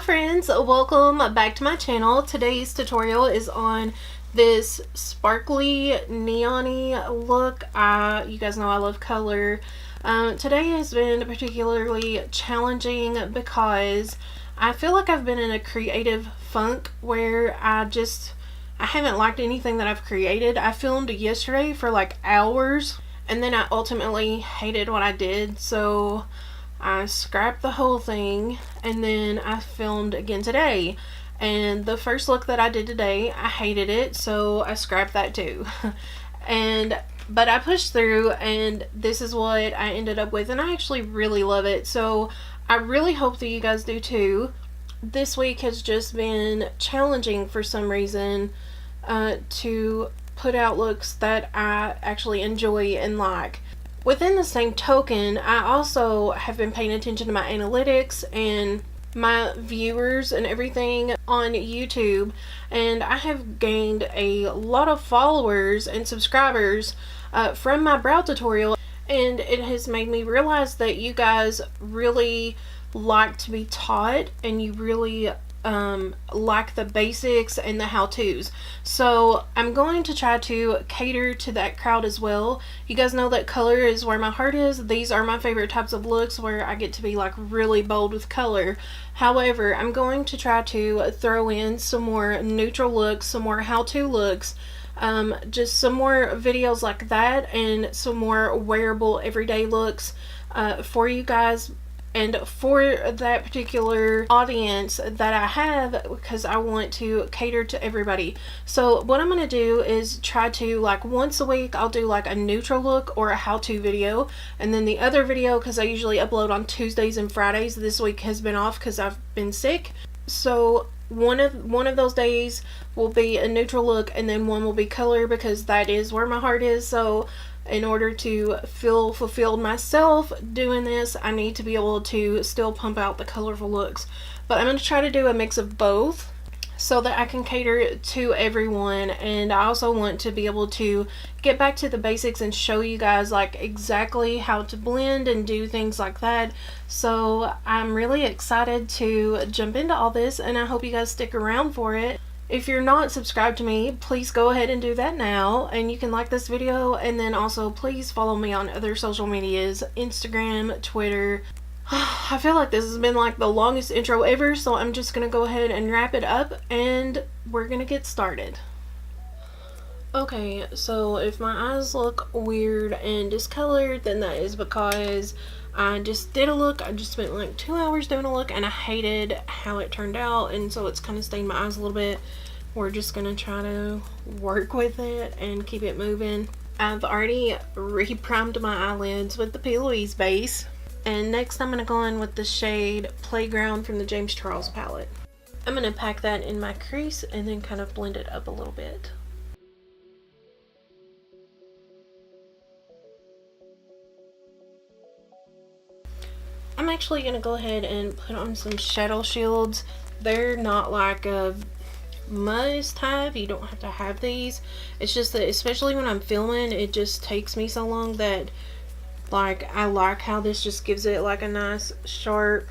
friends, welcome back to my channel. Today's tutorial is on this sparkly neon-y look. You guys know I love color. Today has been particularly challenging because I feel like I've been in a creative funk where I haven't liked anything that I've created. I filmed yesterday for like hours and then I ultimately hated what I did, so I scrapped the whole thing and then I filmed again today. And the first look that I did today, I hated it, so I scrapped that too. But I pushed through and this is what I ended up with, and I actually really love it. So I really hope that you guys do too. This week has just been challenging for some reason to put out looks that I actually enjoy and like. Within the same token, I also have been paying attention to my analytics and my viewers and everything on YouTube, and I have gained a lot of followers and subscribers from my brow tutorial, and it has made me realize that you guys really like to be taught and you really like the basics and the how-tos. So I'm going to try to cater to that crowd as well. You guys know that color is where my heart is. These are my favorite types of looks where I get to be like really bold with color. However, I'm going to try to throw in some more neutral looks, some more how-to looks, just some more videos like that, and some more wearable everyday looks for you guys and for that particular audience that I have, because I want to cater to everybody. So what I'm going to do is try to, like, once a week I'll do like a neutral look or a how-to video, and then the other video, because I usually upload on Tuesdays and Fridays, this week has been off because I've been sick, so one of those days will be a neutral look and then one will be color, because that is where my heart is. So in order to feel fulfilled myself doing this, I need to be able to still pump out the colorful looks. But I'm going to try to do a mix of both so that I can cater to everyone, and I also want to be able to get back to the basics and show you guys like exactly how to blend and do things like that. So I'm really excited to jump into all this, and I hope you guys stick around for it. If you're not subscribed to me, please go ahead and do that now, and you can like this video, and then also please follow me on other social medias, Instagram, Twitter. I feel like this has been like the longest intro ever, so I'm just gonna go ahead and wrap it up and we're gonna get started. Okay, so if my eyes look weird and discolored, then that is because I just did a look. I just spent like 2 hours doing a look and I hated how it turned out, and so it's kind of stained my eyes a little bit. We're just gonna try to work with it and keep it moving. I've already re-primed my eyelids with the Louise base, and next I'm gonna go in with the shade Playground from the James Charles palette. I'm gonna pack that in my crease and then kind of blend it up a little bit. I'm actually going to go ahead and put on some shadow shields. They're not like a must have. You don't have to have these. It's just that, especially when I'm filming, it just takes me so long that, like, I like how this just gives it like a nice sharp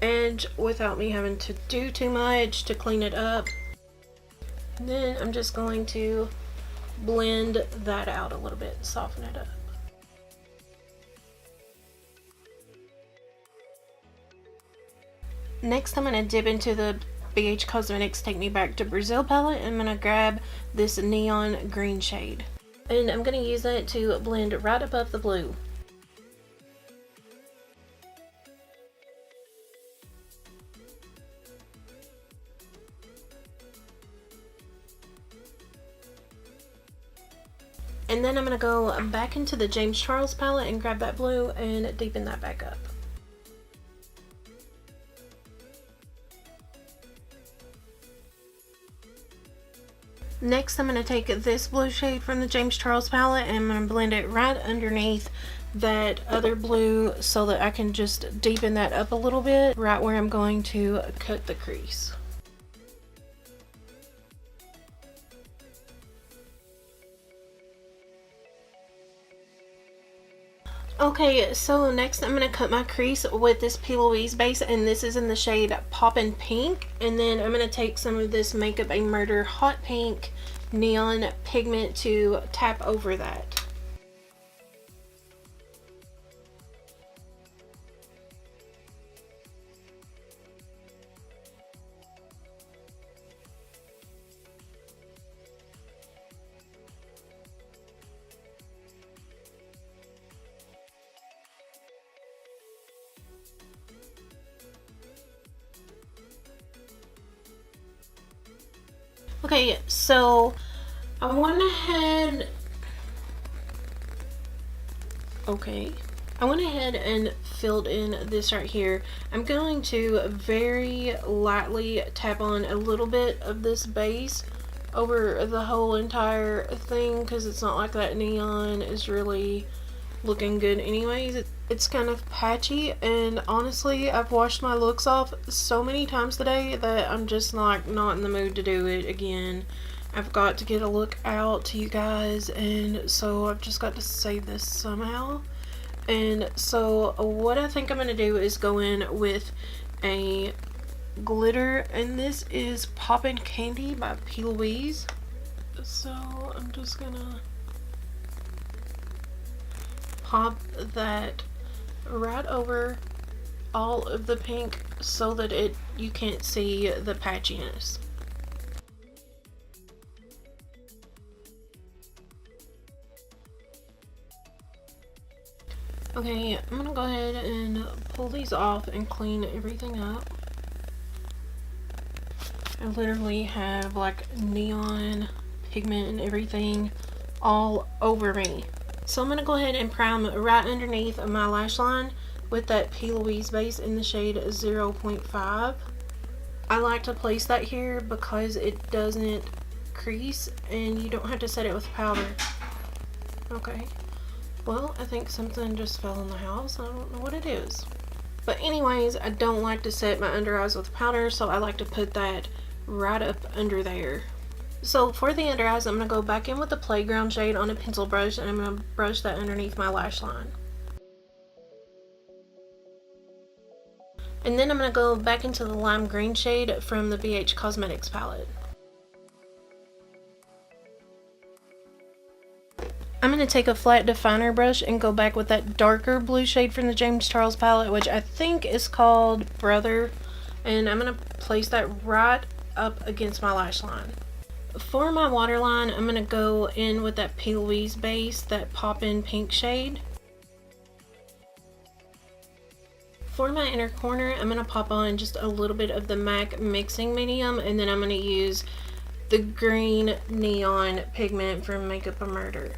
edge without me having to do too much to clean it up. And then I'm just going to blend that out a little bit and soften it up. Next, I'm going to dip into the BH Cosmetics Take Me Back to Brazil palette. I'm going to grab this neon green shade, and I'm going to use that to blend right above the blue. And then I'm going to go back into the James Charles palette and grab that blue and deepen that back up. Next, I'm going to take this blue shade from the James Charles palette and I'm going to blend it right underneath that other blue so that I can just deepen that up a little bit right where I'm going to cut the crease. Okay, so next I'm going to cut my crease with this Louise base, and this is in the shade Poppin' Pink. And then I'm going to take some of this Makeup a Murder Hot Pink Neon Pigment to tap over that. Okay, so I went ahead. Okay. I went ahead and filled in this right here. I'm going to very lightly tap on a little bit of this base over the whole entire thing, because it's not like that neon is really looking good anyways. It's kind of patchy, and honestly I've washed my looks off so many times today that I'm just not in the mood to do it again. I've got to get a look out to you guys, and so I've just got to save this somehow. And so what I think I'm going to do is go in with a glitter, and this is Poppin' Candy by Louise. So I'm just gonna pop that right over all of the pink so that you can't see the patchiness. Okay, I'm gonna go ahead and pull these off and clean everything up. I literally have like neon pigment and everything all over me. So I'm going to go ahead and prime right underneath my lash line with that Louise base in the shade 0.5. I like to place that here because it doesn't crease and you don't have to set it with powder. Okay. Well, I think something just fell in the house. I don't know what it is. But anyways, I don't like to set my under eyes with powder, so I like to put that right up under there. So for the under eyes, I'm going to go back in with the Playground shade on a pencil brush, and I'm going to brush that underneath my lash line. And then I'm going to go back into the lime green shade from the BH Cosmetics palette. I'm going to take a flat definer brush and go back with that darker blue shade from the James Charles palette, which I think is called Brother. And I'm going to place that right up against my lash line. For my waterline, I'm going to go in with that Louise base, that Poppin' Pink shade. For my inner corner, I'm going to pop on just a little bit of the MAC Mixing Medium, and then I'm going to use the green neon pigment from Makeup a Murder.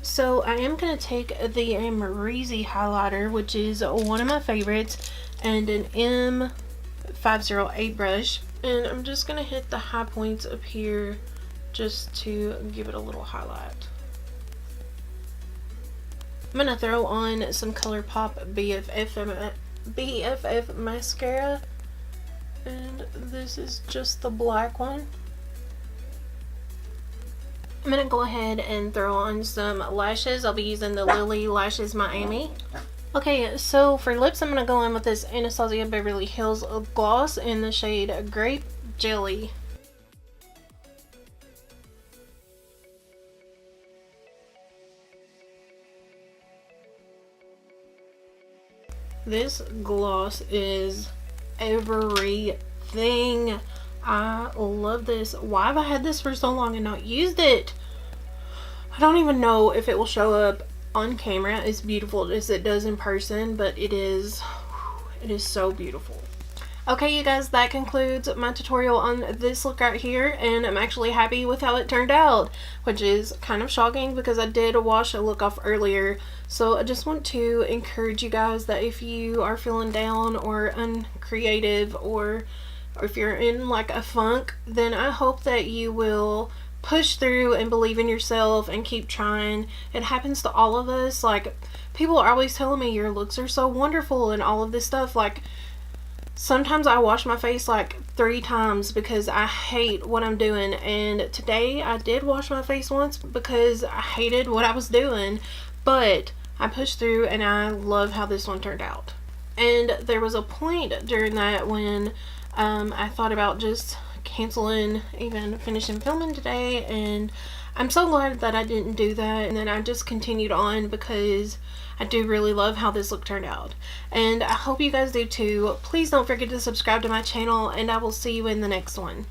So I am going to take the Amrezy highlighter, which is one of my favorites, and an M508 brush, and I'm just going to hit the high points up here just to give it a little highlight. I'm going to throw on some Colourpop BFF Mascara, and this is just the black one. I'm going to go ahead and throw on some lashes. I'll be using the Lilly Lashes Miami. Okay, so for lips, I'm going to go in with this Anastasia Beverly Hills gloss in the shade Grape Jelly. This gloss is everything. I love this. Why have I had this for so long and not used it? I don't even know if it will show up on camera as beautiful as it does in person, but it is so beautiful. Okay, you guys, that concludes my tutorial on this look right here, and I'm actually happy with how it turned out, which is kind of shocking because I did wash a look off earlier. So I just want to encourage you guys that if you are feeling down or uncreative, or if you're in like a funk, then I hope that you will push through and believe in yourself and keep trying. It happens to all of us. Like, people are always telling me your looks are so wonderful and all of this stuff. Like, Sometimes I wash my face like 3 times because I hate what I'm doing, and today I did wash my face once because I hated what I was doing, but I pushed through and I love how this one turned out. And there was a point during that when I thought about just canceling even finishing filming today, and I'm so glad that I didn't do that, and then I just continued on because I do really love how this look turned out, and I hope you guys do too. Please don't forget to subscribe to my channel, and I will see you in the next one.